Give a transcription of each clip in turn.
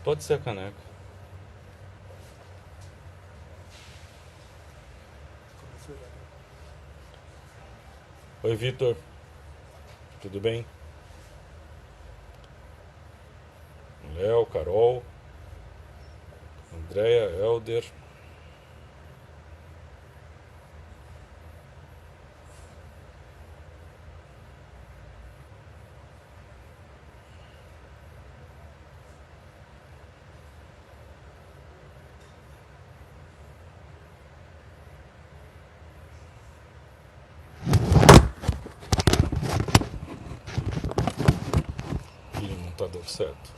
Pode ser a caneca. Oi, Vitor. Tudo bem? Léo, Carol, Andréia, Helder. Ih, não tá dando certo.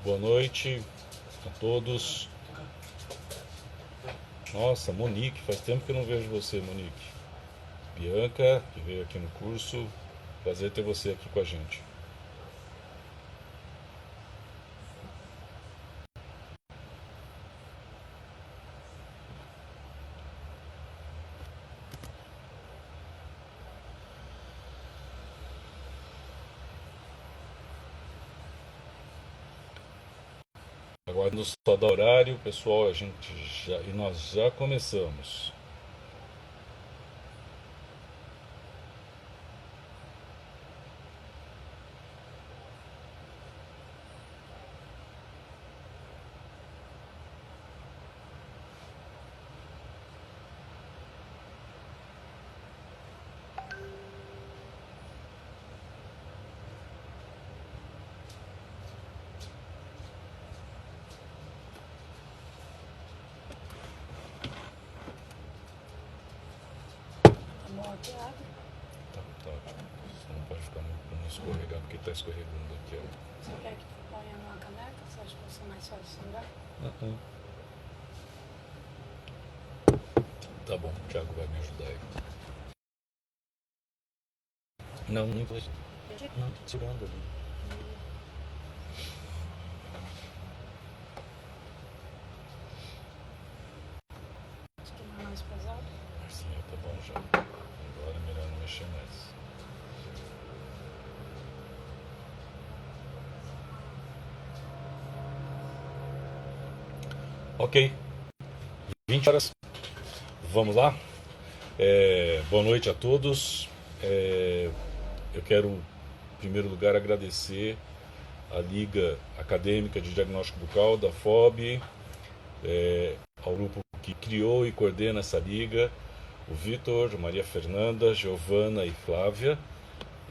Boa noite a todos. Nossa, Monique, faz tempo que eu não vejo você, Monique. Bianca, que veio aqui no curso. Prazer ter você aqui com a gente. Agora só dá horário, pessoal, e nós já começamos. Tá, tá ótimo. Você não pode ficar não escorregar, porque tá escorregando aqui, ó. Você quer que eu ponha numa caneca? Você acha que vai ser mais fácil segurar? Tá bom, o Thiago vai me ajudar aí. Não, nem tô. Não, tô segurando ali. Acho que não é mais pesado. Assim, tá bom já. Agora é melhor não mexer mais. Ok, 20 horas. Vamos lá? Boa noite a todos. Eu quero, em primeiro lugar, agradecer à Liga Acadêmica de Diagnóstico Bucal, da FOB, ao grupo que criou e coordena essa liga, o Vitor, Maria Fernanda, Giovana e Flávia,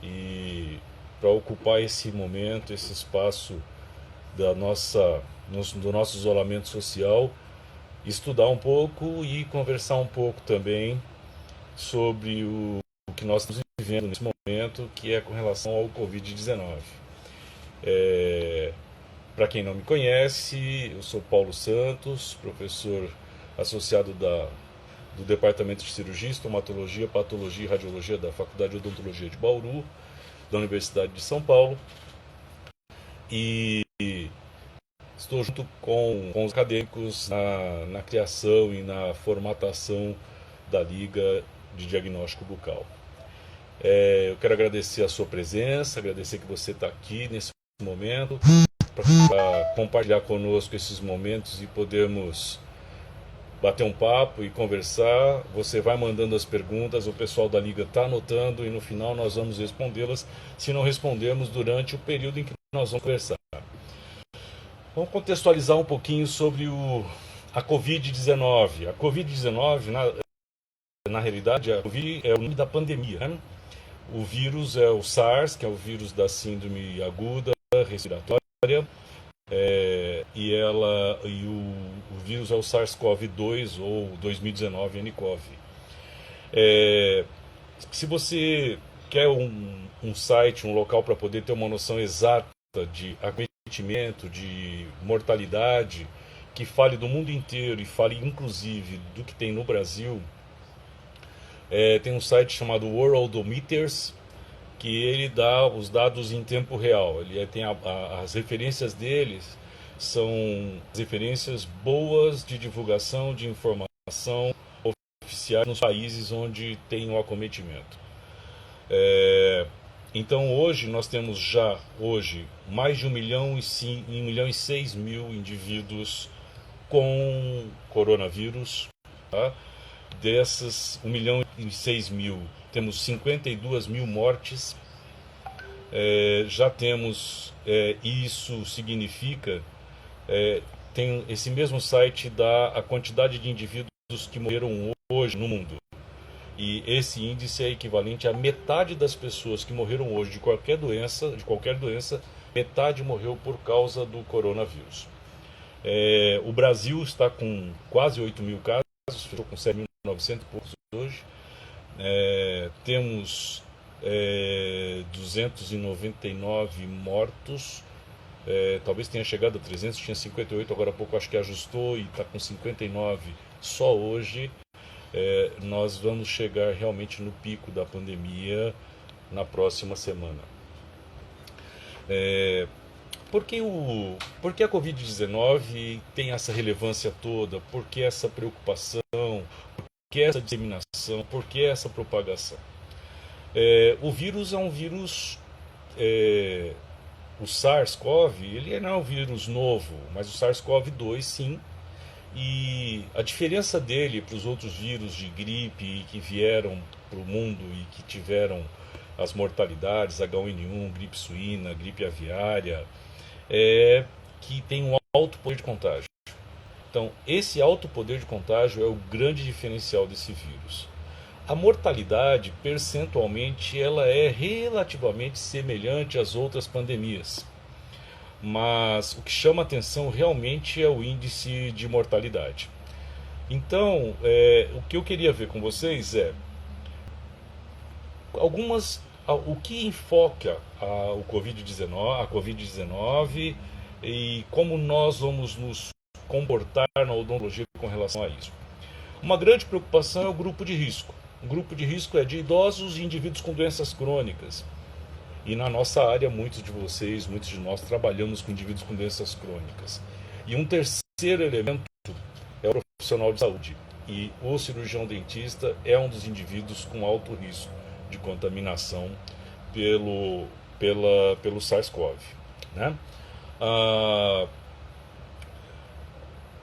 e para ocupar esse momento, esse espaço do nosso isolamento social, estudar um pouco e conversar um pouco também sobre o que nós estamos vivendo nesse momento, que é com relação ao Covid-19. Para quem não me conhece, eu sou Paulo Santos, professor associado do Departamento de Cirurgia, Estomatologia, Patologia e Radiologia da Faculdade de Odontologia de Bauru, da Universidade de São Paulo. E estou junto com os acadêmicos na criação e na formatação da Liga de Diagnóstico Bucal. Eu quero agradecer a sua presença, agradecer que você está aqui nesse momento, para compartilhar conosco esses momentos e podermos bater um papo e conversar. Você vai mandando as perguntas, o pessoal da Liga está anotando e no final nós vamos respondê-las, se não respondermos durante o período em que nós vamos conversar. Vamos contextualizar um pouquinho sobre a Covid-19. A Covid-19, na realidade, a Covid é o nome da pandemia, né? O vírus é o SARS, que é o vírus da síndrome aguda respiratória, o vírus é o SARS-CoV-2 ou 2019 nCoV. Se você quer um site, um local para poder ter uma noção exata de acometimento, de mortalidade, que fale do mundo inteiro e fale inclusive do que tem no Brasil, tem um site chamado Worldometers, que ele dá os dados em tempo real. Ele tem as referências deles são referências boas de divulgação de informação oficiais nos países onde tem o acometimento. Então hoje nós temos mais de 1 milhão e 6 mil indivíduos com coronavírus. Tá? Dessas 1 milhão e 6 mil, temos 52 mil mortes. Já temos, isso significa, tem esse mesmo site dá a quantidade de indivíduos que morreram hoje no mundo. E esse índice é equivalente a metade das pessoas que morreram hoje de qualquer doença, metade morreu por causa do coronavírus. O Brasil está com quase 8 mil casos, fechou com 7.900 e poucos hoje. Temos 299 mortos, talvez tenha chegado a 300, tinha 58, agora há pouco acho que ajustou e está com 59 só hoje. Nós vamos chegar realmente no pico da pandemia na próxima semana. Por que a Covid-19 tem essa relevância toda? Por que essa preocupação? Por que essa disseminação? Por que essa propagação? O vírus é um vírus... o SARS-CoV, ele não é um vírus novo, mas o SARS-CoV-2 sim. E a diferença dele para os outros vírus de gripe que vieram para o mundo e que tiveram as mortalidades, H1N1, gripe suína, gripe aviária, é que tem um alto poder de contágio. Então, esse alto poder de contágio é o grande diferencial desse vírus. A mortalidade, percentualmente, ela é relativamente semelhante às outras pandemias. Mas o que chama atenção realmente é o índice de mortalidade. Então, o que eu queria ver com vocês é o que enfoca a Covid-19 e como nós vamos nos comportar na odontologia com relação a isso. Uma grande preocupação é o grupo de risco. O grupo de risco é de idosos e indivíduos com doenças crônicas. E na nossa área, muitos de nós trabalhamos com indivíduos com doenças crônicas. E um terceiro elemento é o profissional de saúde. E o cirurgião dentista é um dos indivíduos com alto risco de contaminação pelo SARS-CoV. Né?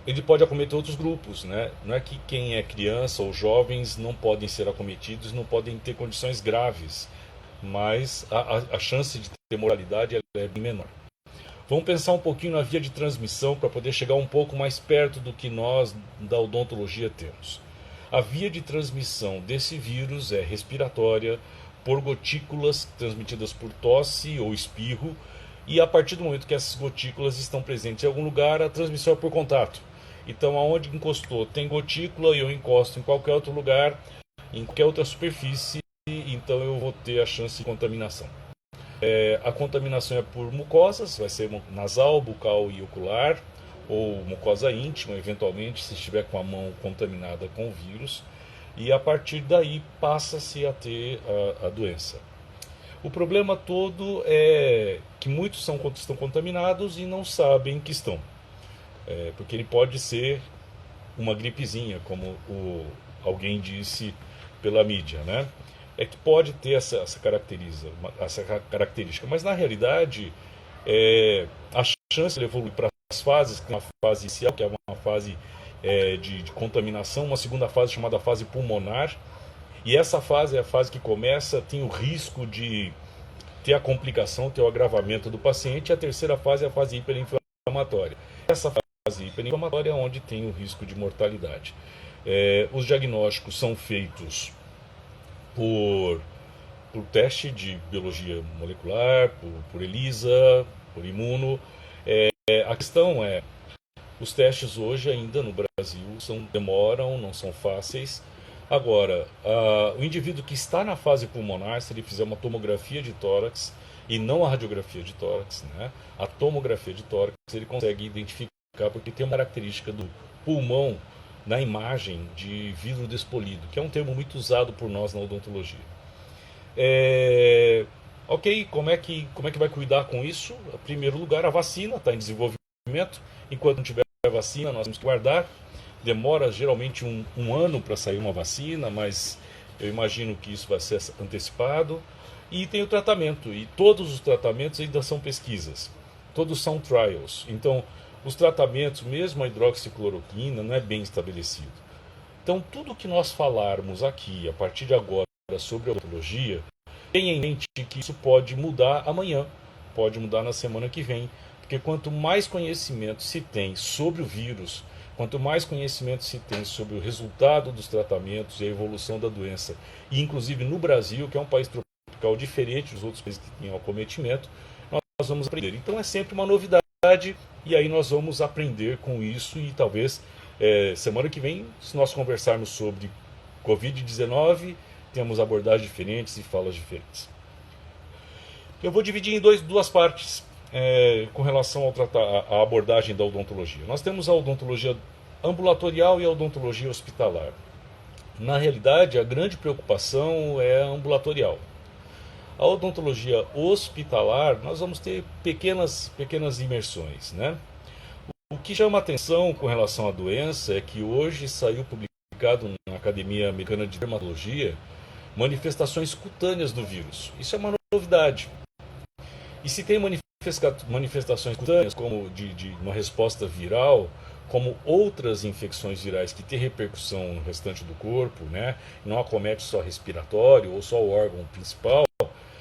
Ele pode acometer outros grupos, né? Não é que quem é criança ou jovens não podem ser acometidos, não podem ter condições graves, mas a chance de ter mortalidade é bem menor. Vamos pensar um pouquinho na via de transmissão para poder chegar um pouco mais perto do que nós da odontologia temos. A via de transmissão desse vírus é respiratória, por gotículas transmitidas por tosse ou espirro, e a partir do momento que essas gotículas estão presentes em algum lugar, a transmissão é por contato. Então, aonde encostou tem gotícula e eu encosto em qualquer outro lugar, em qualquer outra superfície, então eu vou ter a chance de contaminação. A contaminação é por mucosas, vai ser nasal, bucal e ocular, ou mucosa íntima, eventualmente, se estiver com a mão contaminada com o vírus, e a partir daí passa-se a ter a doença. O problema todo é que muitos estão contaminados e não sabem que estão. Porque ele pode ser uma gripezinha, como alguém disse pela mídia, né? É que pode ter essa característica, mas na realidade a chance de evoluir para as fases, que é uma fase inicial, que é uma fase de contaminação, uma segunda fase chamada fase pulmonar, e essa fase é a fase que tem o risco de ter a complicação, ter o agravamento do paciente, e a terceira fase é a fase hiperinflamatória. Essa fase hiperinflamatória é onde tem o risco de mortalidade. Os diagnósticos são feitos por por teste de biologia molecular, por ELISA, por imuno. A questão é, os testes hoje ainda no Brasil demoram, não são fáceis. Agora, o indivíduo que está na fase pulmonar, se ele fizer uma tomografia de tórax e não a radiografia de tórax, né, a tomografia de tórax, ele consegue identificar, porque tem uma característica do pulmão na imagem de vidro despolido, que é um termo muito usado por nós na odontologia. Ok, como é que vai cuidar com isso? Em primeiro lugar, a vacina está em desenvolvimento. Enquanto não tiver vacina, nós temos que guardar. Demora geralmente um ano para sair uma vacina, mas eu imagino que isso vai ser antecipado. E tem o tratamento, e todos os tratamentos ainda são pesquisas, todos são trials. Então, os tratamentos, mesmo a hidroxicloroquina, não é bem estabelecido. Então, tudo que nós falarmos aqui, a partir de agora, sobre a odontologia, tenha em mente que isso pode mudar amanhã, pode mudar na semana que vem, porque quanto mais conhecimento se tem sobre o vírus, quanto mais conhecimento se tem sobre o resultado dos tratamentos e a evolução da doença, e inclusive no Brasil, que é um país tropical diferente dos outros países que têm acometimento, nós vamos aprender. Então é sempre uma novidade, e aí nós vamos aprender com isso, e talvez semana que vem, se nós conversarmos sobre Covid-19, temos abordagens diferentes e falas diferentes. Eu vou dividir em duas partes com relação à abordagem da odontologia. Nós temos a odontologia ambulatorial e a odontologia hospitalar. Na realidade, a grande preocupação é a ambulatorial. A odontologia hospitalar, nós vamos ter pequenas imersões, né? O que chama atenção com relação à doença é que hoje saiu publicado na Academia Americana de Dermatologia manifestações cutâneas do vírus. Isso é uma novidade. E se tem manifestações cutâneas, como de uma resposta viral, como outras infecções virais que têm repercussão no restante do corpo, né? Não acomete só respiratório ou só o órgão principal,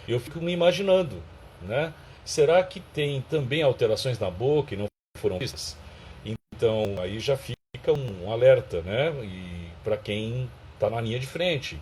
eu fico me imaginando, né? Será que tem também alterações na boca e não foram vistas? Então aí já fica um alerta, né? E para quem está na linha de frente,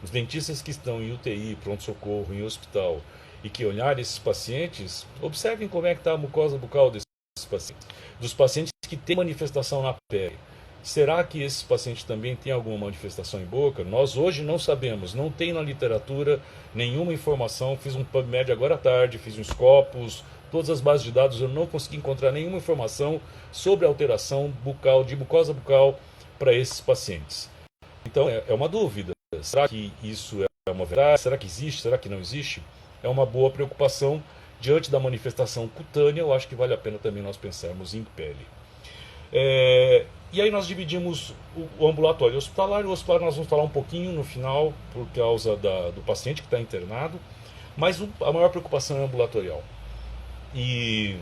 os dentistas que estão em UTI, pronto-socorro, em hospital, e que olharem esses pacientes, observem como é que está a mucosa bucal desses pacientes, dos pacientes que têm manifestação na pele. Será que esses pacientes também têm alguma manifestação em boca? Nós hoje não sabemos, não tem na literatura nenhuma informação. Fiz um PubMed agora à tarde, fiz um Scopus, todas as bases de dados, eu não consegui encontrar nenhuma informação sobre alteração bucal, de mucosa bucal para esses pacientes. Então é uma dúvida. Será que isso é uma verdade? Será que existe? Será que não existe? É uma boa preocupação. Diante da manifestação cutânea, eu acho que vale a pena também nós pensarmos em pele. E aí nós dividimos o ambulatório e o hospitalar. O hospitalar nós vamos falar um pouquinho no final, por causa do paciente que está internado, mas a maior preocupação é ambulatorial. E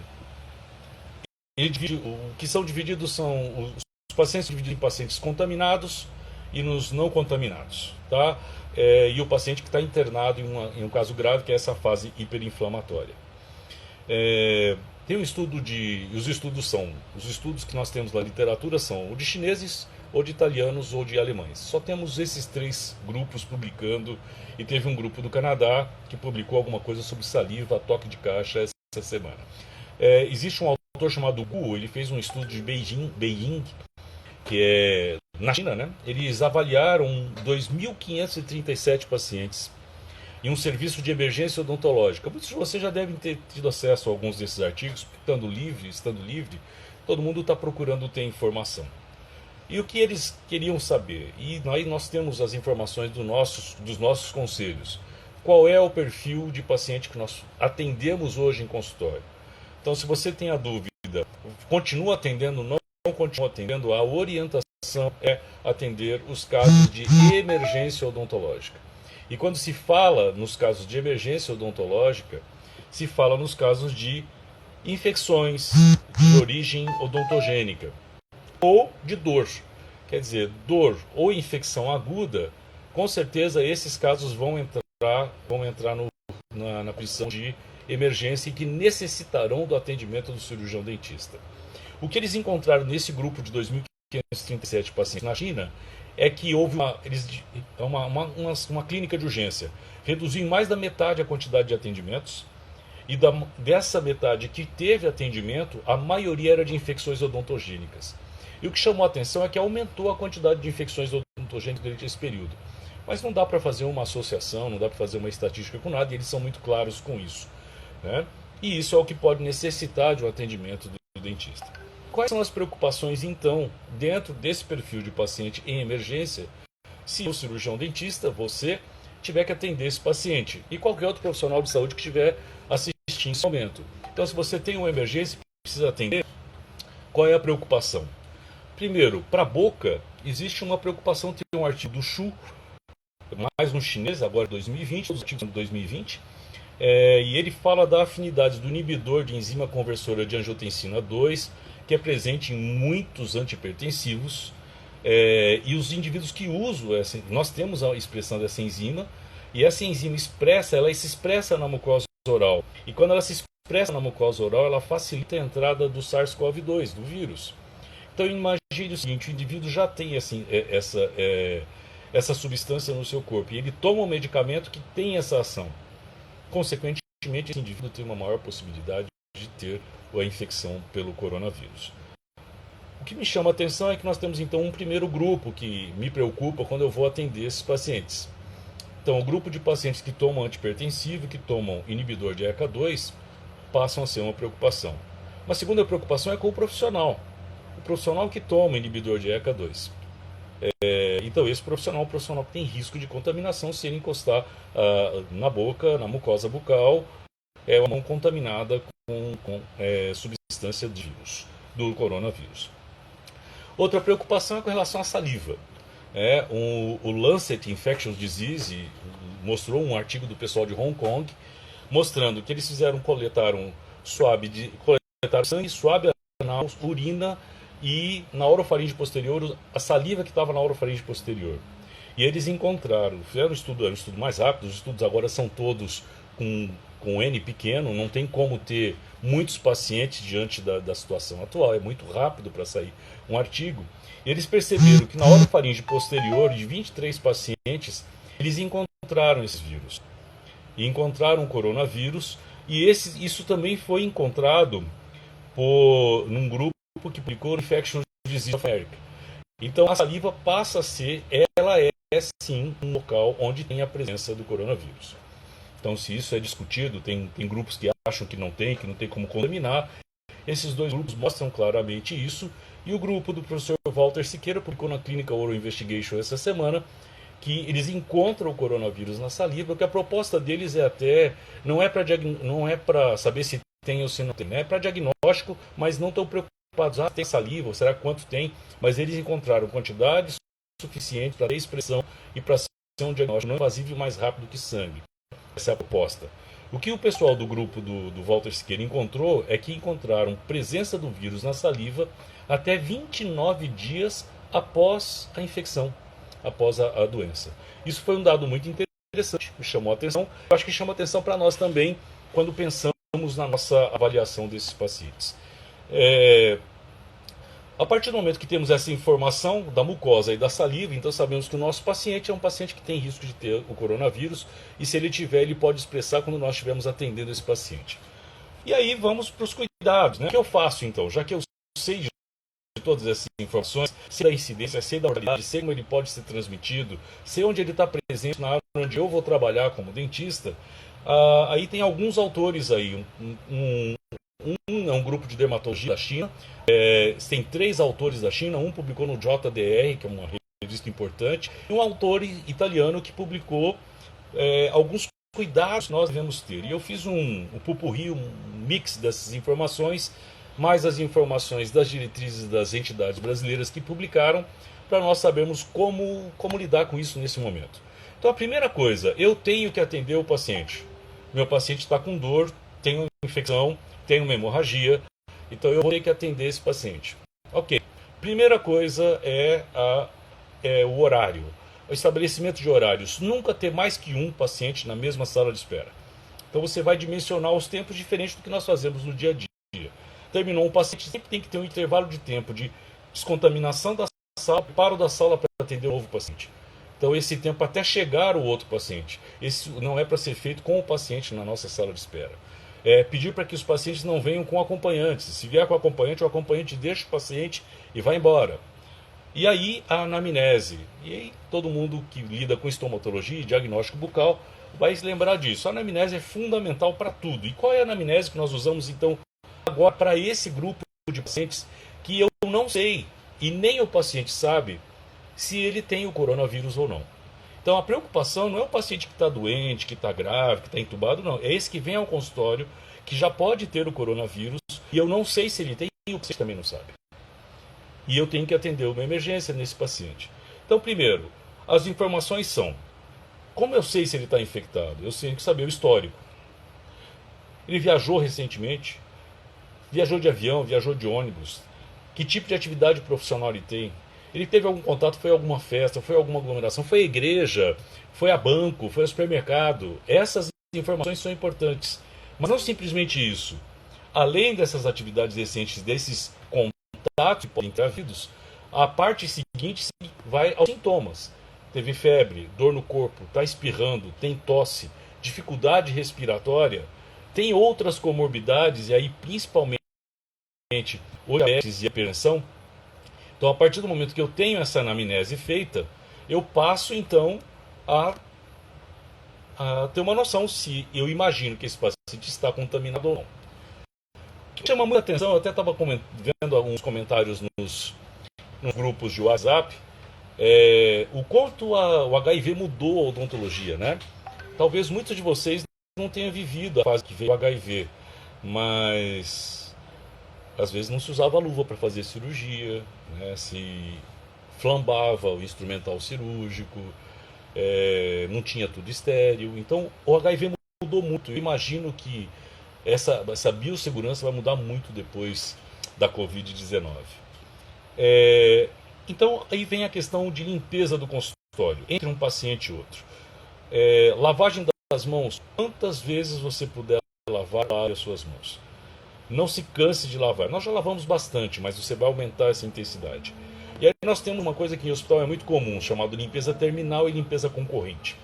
o que são divididos são os pacientes divididos em pacientes contaminados e nos não contaminados, tá? E o paciente que está internado em um caso grave, que é essa fase hiperinflamatória. Tem um estudo os estudos que nós temos na literatura são ou de chineses, ou de italianos, ou de alemães. Só temos esses 3 grupos publicando, e teve um grupo do Canadá que publicou alguma coisa sobre saliva, toque de caixa essa semana. Existe um autor chamado Gu, ele fez um estudo de Beijing, que é na China, né? Eles avaliaram 2.537 pacientes em um serviço de emergência odontológica. Muitos de vocês já devem ter tido acesso a alguns desses artigos, estando livre, todo mundo está procurando ter informação. E o que eles queriam saber? E aí nós temos as informações dos nossos conselhos. Qual é o perfil de paciente que nós atendemos hoje em consultório? Então, se você tem a dúvida, continua atendendo, não continua atendendo, a orientação é atender os casos de emergência odontológica. E quando se fala nos casos de emergência odontológica, se fala nos casos de infecções de origem odontogênica ou de dor. Quer dizer, dor ou infecção aguda, com certeza esses casos vão entrar na posição de emergência e que necessitarão do atendimento do cirurgião dentista. O que eles encontraram nesse grupo de 1.537 pacientes na China, é que houve uma clínica de urgência. Reduziu em mais da metade a quantidade de atendimentos, e dessa metade que teve atendimento, a maioria era de infecções odontogênicas. E o que chamou a atenção é que aumentou a quantidade de infecções odontogênicas durante esse período. Mas não dá para fazer uma associação, não dá para fazer uma estatística com nada, e eles são muito claros com isso, né? E isso é o que pode necessitar de um atendimento do dentista. Quais são as preocupações, então, dentro desse perfil de paciente em emergência, se o cirurgião dentista, você, tiver que atender esse paciente, e qualquer outro profissional de saúde que estiver assistindo esse momento? Então, se você tem uma emergência e precisa atender, qual é a preocupação? Primeiro, para a boca, existe uma preocupação. Tem um artigo do Xu, mais no chinês, agora 2020, os artigos de 2020, e ele fala da afinidade do inibidor de enzima conversora de angiotensina 2, que é presente em muitos antihipertensivos, e os indivíduos que usam, nós temos a expressão dessa enzima, e essa enzima ela se expressa na mucosa oral, e quando ela se expressa na mucosa oral, ela facilita a entrada do SARS-CoV-2, do vírus. Então imagine o seguinte: o indivíduo já tem assim, essa substância no seu corpo, e ele toma um medicamento que tem essa ação. Consequentemente, esse indivíduo tem uma maior possibilidade de ter a infecção pelo coronavírus. O que me chama a atenção é que nós temos então um primeiro grupo que me preocupa quando eu vou atender esses pacientes. Então, o grupo de pacientes que tomam antihipertensivo, que tomam inibidor de ECA2, passam a ser uma preocupação. Uma segunda preocupação é com o profissional que toma inibidor de ECA2. Então, esse profissional é um profissional que tem risco de contaminação se ele encostar na boca, na mucosa bucal, uma mão contaminada com substância de vírus, do coronavírus. Outra preocupação é com relação à saliva. O Lancet Infectious Disease mostrou um artigo do pessoal de Hong Kong, mostrando que eles coletaram sangue, suave anal, urina, e na orofaringe posterior, a saliva que estava na orofaringe posterior. E eles encontraram, fizeram um estudo mais rápido, os estudos agora são todos com N pequeno, não tem como ter muitos pacientes diante da situação atual, é muito rápido para sair um artigo. E eles perceberam que na orofaringe posterior, de 23 pacientes, eles encontraram esses vírus. E encontraram o coronavírus, e isso também foi encontrado num grupo que publicou Infectious Disease of America. Então a saliva passa a ser, ela é sim um local onde tem a presença do coronavírus. Então, se isso é discutido, tem grupos que acham que não tem como contaminar. Esses dois grupos mostram claramente isso, e o grupo do professor Walter Siqueira publicou na Clinical Oral Investigation essa semana que eles encontram o coronavírus na saliva, porque a proposta deles não é para saber se tem ou se não tem, né? É para diagnóstico, mas não estão preocupados, tem saliva, será quanto tem, mas eles encontraram quantidade suficiente para ter expressão e para ser um diagnóstico não invasivo e mais rápido que sangue. Essa é a proposta. O que o pessoal do grupo do Walter Siqueira encontrou é que encontraram presença do vírus na saliva até 29 dias após a infecção, após a doença. Isso foi um dado muito interessante, me chamou a atenção. Eu acho que chama a atenção para nós também quando pensamos na nossa avaliação desses pacientes. A partir do momento que temos essa informação da mucosa e da saliva, então sabemos que o nosso paciente é um paciente que tem risco de ter o coronavírus, e se ele tiver, ele pode expressar quando nós estivermos atendendo esse paciente. E aí vamos para os cuidados, né? O que eu faço então? Já que eu sei de todas essas informações, sei da incidência, sei da mortalidade, sei como ele pode ser transmitido, sei onde ele está presente na área onde eu vou trabalhar como dentista, aí tem alguns autores aí, é um grupo de dermatologia da China, tem 3 autores da China, um publicou no JDR, que é uma revista importante, e um autor italiano que publicou alguns cuidados que nós devemos ter. E eu fiz um pupurri, um mix dessas informações, mais as informações das diretrizes das entidades brasileiras que publicaram, para nós sabermos como lidar com isso nesse momento. Então a primeira coisa, eu tenho que atender o paciente. Meu paciente está com dor, tem uma infecção, tem uma hemorragia, então eu vou ter que atender esse paciente. Ok. Primeira coisa é o horário. O estabelecimento de horários. Nunca ter mais que um paciente na mesma sala de espera. Então você vai dimensionar os tempos diferentes do que nós fazemos no dia a dia. Terminou um paciente, sempre tem que ter um intervalo de tempo de descontaminação da sala, preparo da sala para atender o novo paciente. Então, esse tempo até chegar o outro paciente. Isso não é para ser feito com o paciente na nossa sala de espera. Pedir para que os pacientes não venham com acompanhantes. Se vier com acompanhante, o acompanhante deixa o paciente e vai embora. E aí a anamnese. E aí todo mundo que lida com estomatologia e diagnóstico bucal vai se lembrar disso. A anamnese é fundamental para tudo. E qual é a anamnese que nós usamos então agora para esse grupo de pacientes que eu não sei e nem o paciente sabe se ele tem o coronavírus ou não? Então a preocupação não é o paciente que está doente, que está grave, que está entubado, não. É esse que vem ao consultório, que já pode ter o coronavírus, e eu não sei se ele tem e o paciente também não sabe. E eu tenho que atender uma emergência nesse paciente. Então, primeiro, as informações são: como eu sei se ele está infectado? Eu tenho que saber o histórico. Ele viajou recentemente? Viajou de avião, viajou de ônibus? Que tipo de atividade profissional ele tem? Ele teve algum contato, foi a alguma festa, foi a alguma aglomeração, foi à igreja, foi a banco, foi ao supermercado. Essas informações são importantes. Mas não simplesmente isso. Além dessas atividades recentes, desses contatos que podem ter havidos, a parte seguinte vai aos sintomas. Teve febre, dor no corpo, está espirrando, tem tosse, dificuldade respiratória, tem outras comorbidades, e aí principalmente o diabetes e a hipertensão. Então, a partir do momento que eu tenho essa anamnese feita, eu passo então a ter uma noção se eu imagino que esse paciente está contaminado ou não. O que chama muita atenção, eu até estava vendo alguns comentários nos grupos de WhatsApp, o quanto o HIV mudou a odontologia, né? Talvez muitos de vocês não tenham vivido a fase que veio o HIV, mas às vezes não se usava luva para fazer cirurgia, né? Se flambava o instrumental cirúrgico, não tinha tudo estéril. Então o HIV mudou muito. Eu imagino que essa biossegurança vai mudar muito depois da Covid-19. Então aí vem a questão de limpeza do consultório, entre um paciente e outro. Lavagem das mãos, quantas vezes você puder lavar as suas mãos. Não se canse de lavar. Nós já lavamos bastante, mas você vai aumentar essa intensidade. E aí nós temos uma coisa que em hospital é muito comum, chamada limpeza terminal e limpeza concorrente.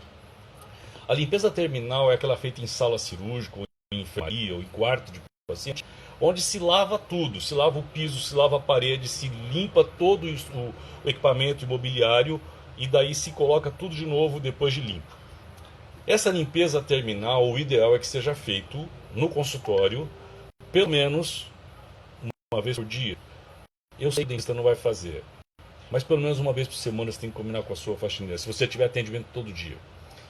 A limpeza terminal é aquela feita em sala cirúrgica, ou em enfermaria, ou em quarto de paciente, onde se lava tudo, se lava o piso, se lava a parede, se limpa todo o equipamento imobiliário e daí se coloca tudo de novo depois de limpo. Essa limpeza terminal, o ideal é que seja feito no consultório, pelo menos uma vez por dia. Eu sei que o dentista não vai fazer, mas pelo menos uma vez por semana você tem que combinar com a sua faxineira, se você tiver atendimento todo dia,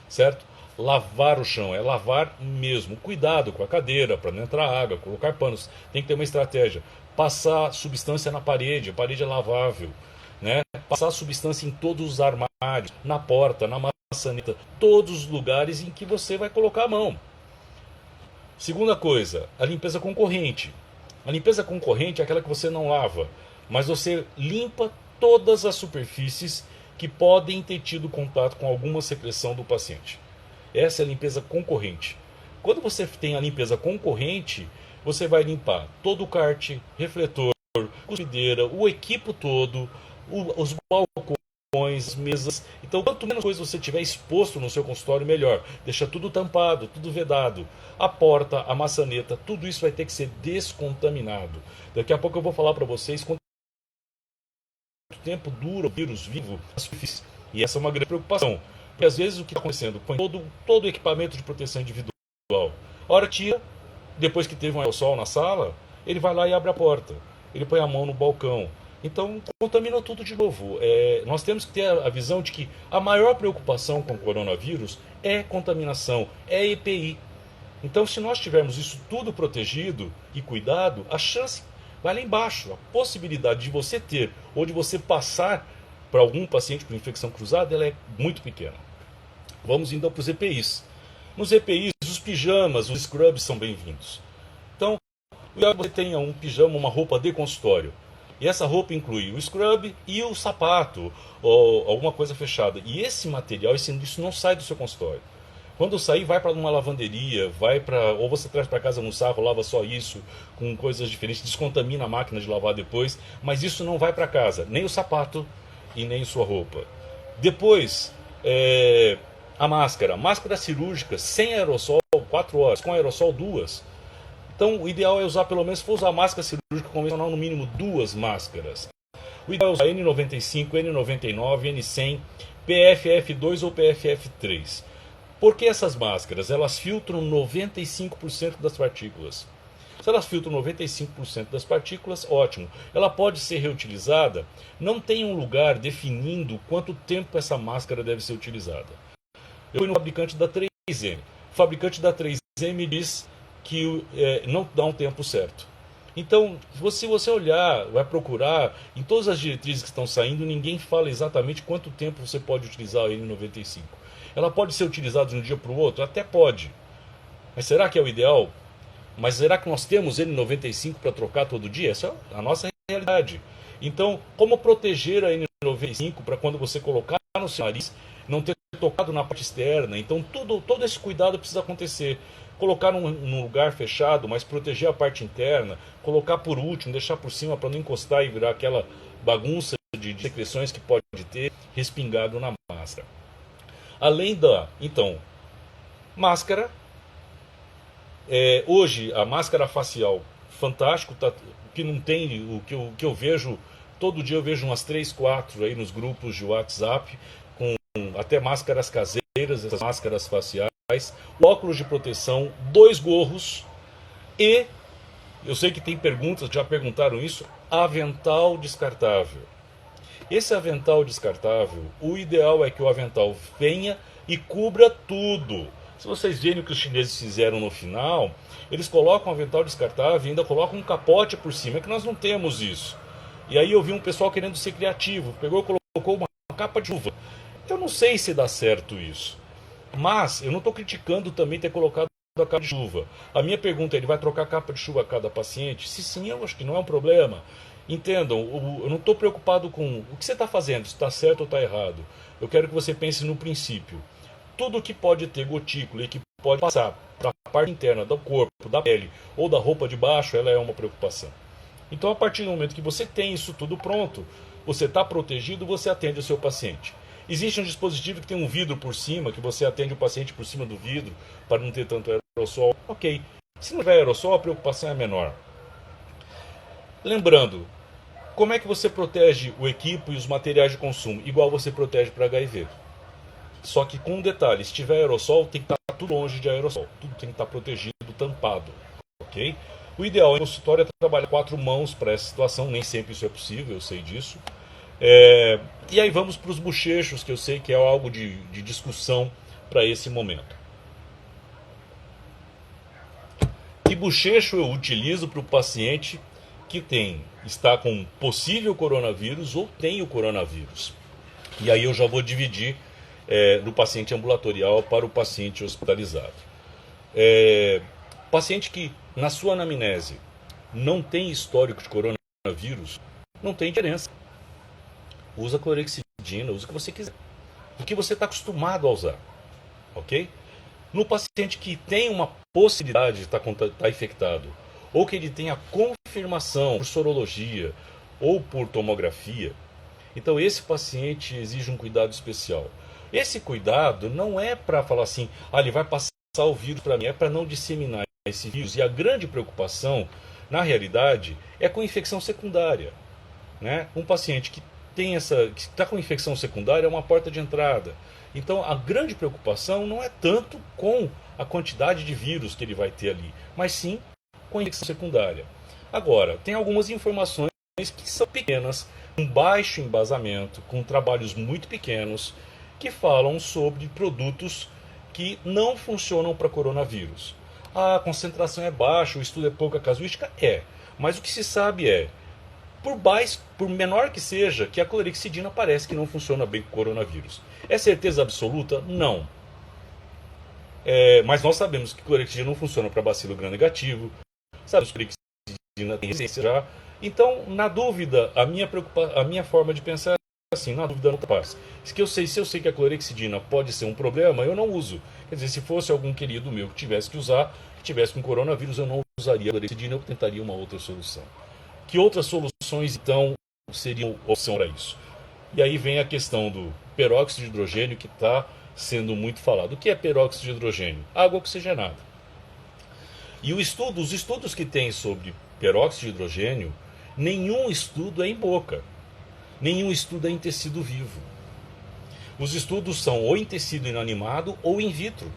certo? Lavar o chão, é lavar mesmo. Cuidado com a cadeira, para não entrar água, colocar panos, tem que ter uma estratégia. Passar substância na parede, a parede é lavável, né? Passar substância em todos os armários, na porta, na maçaneta, todos os lugares em que você vai colocar a mão. Segunda coisa, a limpeza concorrente. A limpeza concorrente é aquela que você não lava, mas você limpa todas as superfícies que podem ter tido contato com alguma secreção do paciente. Essa é a limpeza concorrente. Quando você tem a limpeza concorrente, você vai limpar todo o kart, refletor, cuspideira, o equipo todo, os balcões, mesas. Então, quanto menos coisa você tiver exposto no seu consultório, melhor. Deixa tudo tampado, tudo vedado. A porta, a maçaneta, tudo isso vai ter que ser descontaminado. Daqui a pouco eu vou falar para vocês quanto tempo dura o vírus vivo na superfície. E essa é uma grande preocupação. Porque às vezes o que está acontecendo? Põe todo o equipamento de proteção individual. A hora tira, depois que teve um aerossol na sala, ele vai lá e abre a porta. Ele põe a mão no balcão. Então, contamina tudo de novo. Nós temos que ter a visão de que a maior preocupação com o coronavírus é contaminação, é EPI. Então, se nós tivermos isso tudo protegido e cuidado, a chance vai lá embaixo. A possibilidade de você ter ou de você passar para algum paciente com infecção cruzada, ela é muito pequena. Vamos então para os EPIs. Nos EPIs, os pijamas, os scrubs são bem-vindos. Então, você tenha um pijama, uma roupa de consultório. E essa roupa inclui o scrub e o sapato, ou alguma coisa fechada. E esse material, isso não sai do seu consultório. Quando sair, vai para uma lavanderia, ou você traz para casa no sarro, lava só isso, com coisas diferentes, descontamina a máquina de lavar depois, mas isso não vai para casa, nem o sapato e nem sua roupa. Depois, a máscara cirúrgica sem aerossol 4 horas, com aerossol 2. Então o ideal é usar, pelo menos, se for usar máscara cirúrgica convencional, no mínimo 2 máscaras. O ideal é usar N95, N99, N100, PFF2 ou PFF3. Por que essas máscaras? Elas filtram 95% das partículas. Se elas filtram 95% das partículas, ótimo. Ela pode ser reutilizada. Não tem um lugar definindo quanto tempo essa máscara deve ser utilizada. Eu fui no fabricante da 3M. O fabricante da 3M diz que não dá um tempo certo. Então, se você olhar, vai procurar, em todas as diretrizes que estão saindo, ninguém fala exatamente quanto tempo você pode utilizar a N95. Ela pode ser utilizada de um dia para o outro? Até pode. Mas será que é o ideal? Mas será que nós temos N95 para trocar todo dia? Essa é a nossa realidade. Então, como proteger a N95 para quando você colocar no seu nariz, não ter tocado na parte externa? Então, todo esse cuidado precisa acontecer. Colocar num lugar fechado, mas proteger a parte interna. Colocar por último, deixar por cima para não encostar e virar aquela bagunça de secreções que pode ter respingado na máscara. Além da, então, máscara. Hoje a máscara facial, fantástico, que não tem, o que eu vejo, todo dia eu vejo umas 3, 4 aí nos grupos de WhatsApp, com até máscaras caseiras, essas máscaras faciais, óculos de proteção, 2 gorros e, eu sei que tem perguntas, já perguntaram isso, avental descartável. Esse avental descartável, o ideal é que o avental venha e cubra tudo. Se vocês verem o que os chineses fizeram no final, eles colocam um avental descartável e ainda colocam um capote por cima, é que nós não temos isso. E aí eu vi um pessoal querendo ser criativo, pegou e colocou uma capa de chuva. Eu não sei se dá certo isso, mas eu não estou criticando também ter colocado a capa de chuva. A minha pergunta é, ele vai trocar a capa de chuva a cada paciente? Se sim, eu acho que não é um problema. Entendam, eu não estou preocupado com o que você está fazendo, se está certo ou está errado. Eu quero que você pense no princípio. Tudo que pode ter gotícula e que pode passar para a parte interna do corpo, da pele ou da roupa de baixo, ela é uma preocupação. Então, a partir do momento que você tem isso tudo pronto, você está protegido, você atende o seu paciente. Existe um dispositivo que tem um vidro por cima, que você atende o paciente por cima do vidro, para não ter tanto aerossol. Ok. Se não tiver aerossol, a preocupação é menor. Lembrando, como é que você protege o equipo e os materiais de consumo? Igual você protege para HIV. Só que com um detalhe, se tiver aerossol, tem que estar tudo longe de aerossol. Tudo tem que estar protegido, tampado. Ok? O ideal no consultório é trabalhar 4 mãos para essa situação. Nem sempre isso é possível, eu sei disso. E aí vamos para os bochechos, que eu sei que é algo de discussão para esse momento. E bochecho eu utilizo para o paciente que está com possível coronavírus ou tem o coronavírus. E aí eu já vou dividir do paciente ambulatorial para o paciente hospitalizado. Paciente que na sua anamnese não tem histórico de coronavírus, não tem diferença. Usa clorexidina, usa o que você quiser. O que você está acostumado a usar. Ok? No paciente que tem uma possibilidade de estar infectado, ou que ele tenha confirmação por sorologia ou por tomografia, então esse paciente exige um cuidado especial. Esse cuidado não é para falar assim, ele vai passar o vírus para mim, é para não disseminar esse vírus. E a grande preocupação, na realidade, é com infecção secundária. Né? Um paciente que está com infecção secundária é uma porta de entrada. Então a grande preocupação não é tanto com a quantidade de vírus que ele vai ter ali, mas sim com a infecção secundária. Agora, tem algumas informações que são pequenas, com baixo embasamento, com trabalhos muito pequenos, que falam sobre produtos que não funcionam para coronavírus. A concentração é baixa, o estudo é pouca casuística? Mas o que se sabe por menor que seja, que a clorexidina parece que não funciona bem com o coronavírus. É certeza absoluta? Não. Mas nós sabemos que clorexidina não funciona para bacilo gram-negativo, sabemos que clorexidina tem resistência já. Então, na dúvida, a minha forma de pensar assim, na dúvida não capaz. Se eu sei que a clorexidina pode ser um problema, eu não uso. Quer dizer, se fosse algum querido meu que tivesse que usar, que tivesse com coronavírus, eu não usaria a clorexidina, eu tentaria uma outra solução. Que outras soluções, então, seriam opção para isso? E aí vem a questão do peróxido de hidrogênio, que está sendo muito falado. O que é peróxido de hidrogênio? Água oxigenada. E os estudos que tem sobre peróxido de hidrogênio, nenhum estudo é em boca. Nenhum estudo é em tecido vivo. Os estudos são ou em tecido inanimado ou in vitro.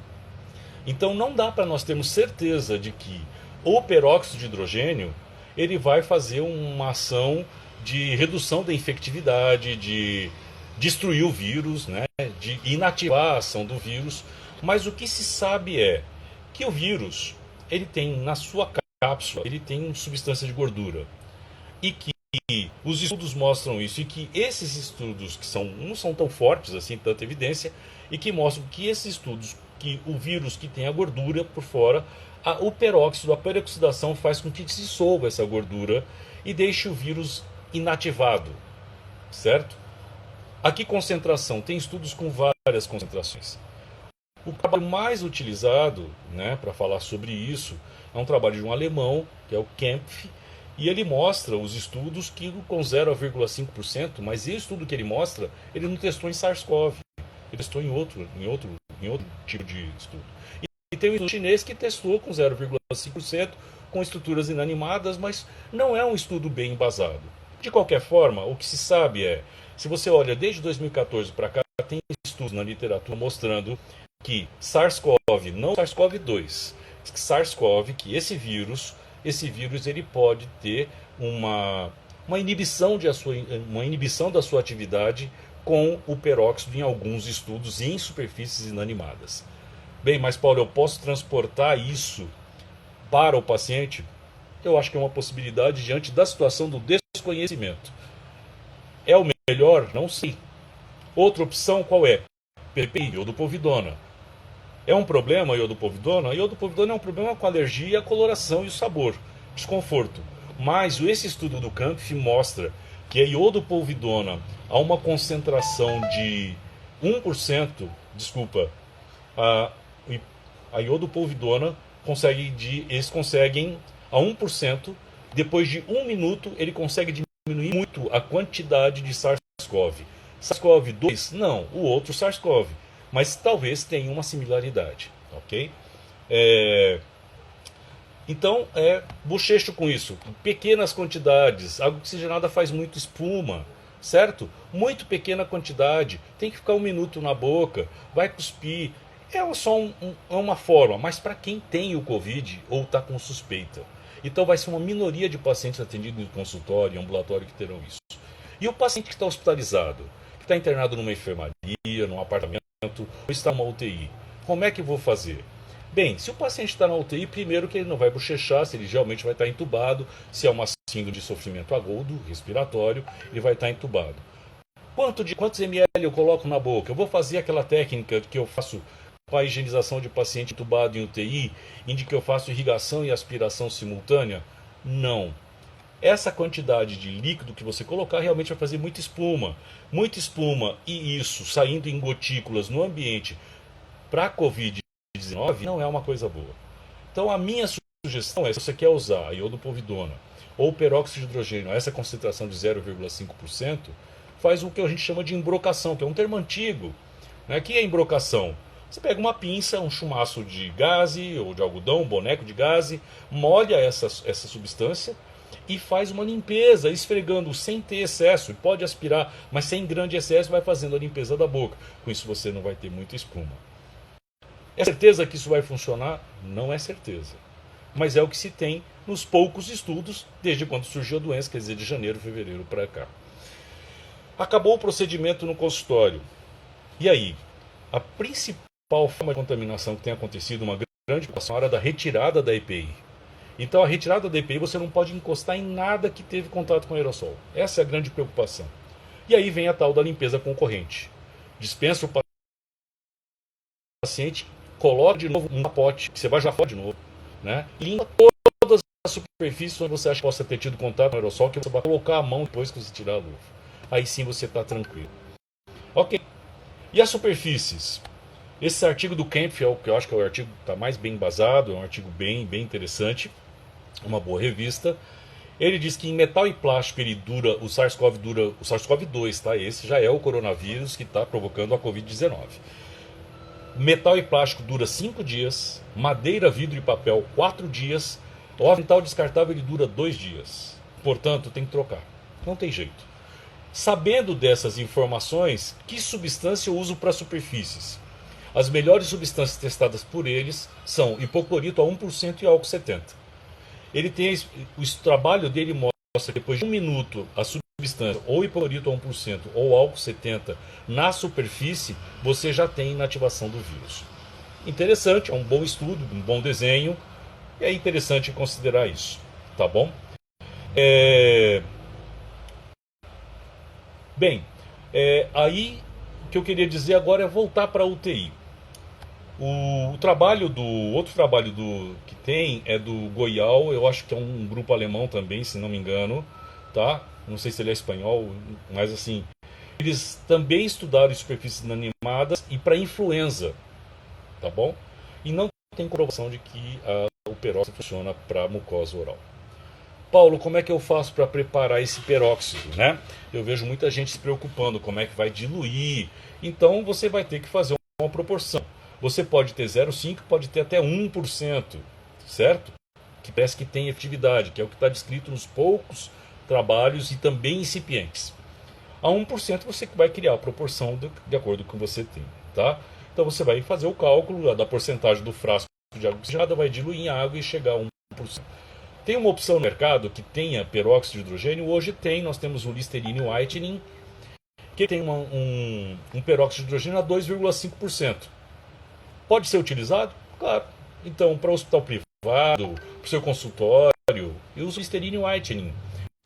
Então não dá para nós termos certeza de que o peróxido de hidrogênio ele vai fazer uma ação de redução da infectividade, de destruir o vírus, né, de inativar a ação do vírus. Mas o que se sabe é que o vírus ele tem na sua cápsula, ele tem substância de gordura. E que os estudos mostram isso, e que esses estudos que não são tão fortes assim, tanta evidência, e que mostram que esses estudos, que o vírus que tem a gordura por fora, o peróxido, a peroxidação faz com que se dissolva essa gordura e deixe o vírus inativado, certo? A que concentração? Tem estudos com várias concentrações. O trabalho mais utilizado, né, para falar sobre isso é um trabalho de um alemão, que é o Kempf, e ele mostra os estudos que com 0,5%, mas esse estudo que ele mostra, ele não testou em SARS-CoV, ele testou em outro tipo de estudo. E tem um estudo chinês que testou com 0,5%, com estruturas inanimadas, mas não é um estudo bem embasado. De qualquer forma, o que se sabe é, se você olha desde 2014 para cá, tem estudos na literatura mostrando que SARS-CoV, não SARS-CoV-2, SARS-CoV, que esse vírus ele pode ter uma inibição da sua atividade com o peróxido em alguns estudos e em superfícies inanimadas. Bem, mas Paulo, eu posso transportar isso para o paciente? Eu acho que é uma possibilidade diante da situação do desconhecimento. É o melhor? Não sei. Outra opção qual é? PPI, iodopovidona. É um problema a iodopovidona? A iodopovidona é um problema com a alergia, a coloração e o sabor, desconforto. Mas esse estudo do Kempf mostra que a iodopovidona, a uma concentração de 1%, a iodopovidona eles conseguem a 1%, depois de 1 minuto ele consegue diminuir muito a quantidade de SARS-CoV. SARS-CoV-2, não, o outro SARS-CoV. Mas talvez tenha uma similaridade, ok? Então, bochecho com isso. Pequenas quantidades, água oxigenada faz muito espuma, certo? Muito pequena quantidade, tem que ficar 1 minuto na boca, vai cuspir. É só uma forma, mas para quem tem o Covid ou está com suspeita. Então vai ser uma minoria de pacientes atendidos no consultório e ambulatório que terão isso. E o paciente que está hospitalizado, que está internado numa enfermaria, num apartamento, ou está numa UTI. Como é que eu vou fazer? Bem, se o paciente está na UTI, primeiro que ele não vai bochechar, se ele realmente vai estar entubado, se é uma síndrome de sofrimento agudo, respiratório, ele vai estar entubado. Quantos ml eu coloco na boca? Eu vou fazer aquela técnica que eu faço com a higienização de paciente entubado em UTI, em que eu faço irrigação e aspiração simultânea? Não. Essa quantidade de líquido que você colocar realmente vai fazer muita espuma. Muita espuma e isso saindo em gotículas no ambiente para a Covid-19 não é uma coisa boa. Então a minha sugestão é, se você quer usar a iodopovidona ou peróxido de hidrogênio a essa concentração de 0,5%, faz o que a gente chama de embrocação, que é um termo antigo. Né? Que é embrocação? Você pega uma pinça, um chumaço de gaze ou de algodão, um boneco de gaze, molha essa substância e faz uma limpeza, esfregando sem ter excesso. Pode aspirar, mas sem grande excesso, vai fazendo a limpeza da boca. Com isso você não vai ter muita espuma. É certeza que isso vai funcionar? Não é certeza. Mas é o que se tem nos poucos estudos, desde quando surgiu a doença, quer dizer, de janeiro, fevereiro para cá. Acabou o procedimento no consultório. E aí? A principal forma de contaminação que tem acontecido, uma grande preocupação, era da retirada da EPI. Então a retirada da EPI você não pode encostar em nada que teve contato com aerossol. Essa é a grande preocupação. E aí vem a tal da limpeza concorrente. Dispensa o paciente, coloca de novo um capote, que você vai já fora de novo, né? E limpa todas as superfícies onde você acha que possa ter tido contato com aerossol, que você vai colocar a mão depois que você tirar a luva. aí sim você está tranquilo. Ok. E as superfícies? Esse artigo do Campbell, que eu acho que é o artigo que está mais bem embasado, é um artigo bem interessante, uma boa revista. Ele diz que em metal e plástico ele dura, o SARS-CoV-2, tá? Esse já é o coronavírus que está provocando a Covid-19. Metal e plástico dura 5 dias, madeira, vidro e papel 4 dias, o avental descartável ele dura 2 dias. Portanto, tem que trocar. Não tem jeito. Sabendo dessas informações, que substância eu uso para superfícies? As melhores substâncias testadas por eles são hipoclorito a 1% e álcool 70%. Ele tem, o trabalho dele mostra que depois de 1 minuto a substância, ou hipoclorito a 1% ou álcool 70% na superfície, você já tem inativação do vírus. Interessante, é um bom estudo, um bom desenho, e é interessante considerar isso, tá bom? Bem, aí o que eu queria dizer agora é voltar para a UTI. Outro trabalho que tem é do Goial, eu acho que é um grupo alemão também, se não me engano, tá? Não sei se ele é espanhol, mas assim, eles também estudaram superfícies inanimadas e para influenza, tá bom? E não tem comprovação de que o peróxido funciona para mucosa oral. Paulo, como é que eu faço para preparar esse peróxido, né? Eu vejo muita gente se preocupando como é que vai diluir. Então você vai ter que fazer uma proporção. Você pode ter 0,5%, pode ter até 1%, certo? Que parece que tem efetividade, que é o que está descrito nos poucos trabalhos e também incipientes. A 1% você vai criar a proporção de acordo com o que você tem, tá? Então você vai fazer o cálculo da porcentagem do frasco de água oxigenada, vai diluir em água e chegar a 1%. Tem uma opção no mercado que tenha peróxido de hidrogênio, hoje tem, nós temos o Listerine Whitening, que tem um peróxido de hidrogênio a 2,5%. Pode ser utilizado? Claro. Então, para o hospital privado, para o seu consultório, eu uso o Listerine Whitening.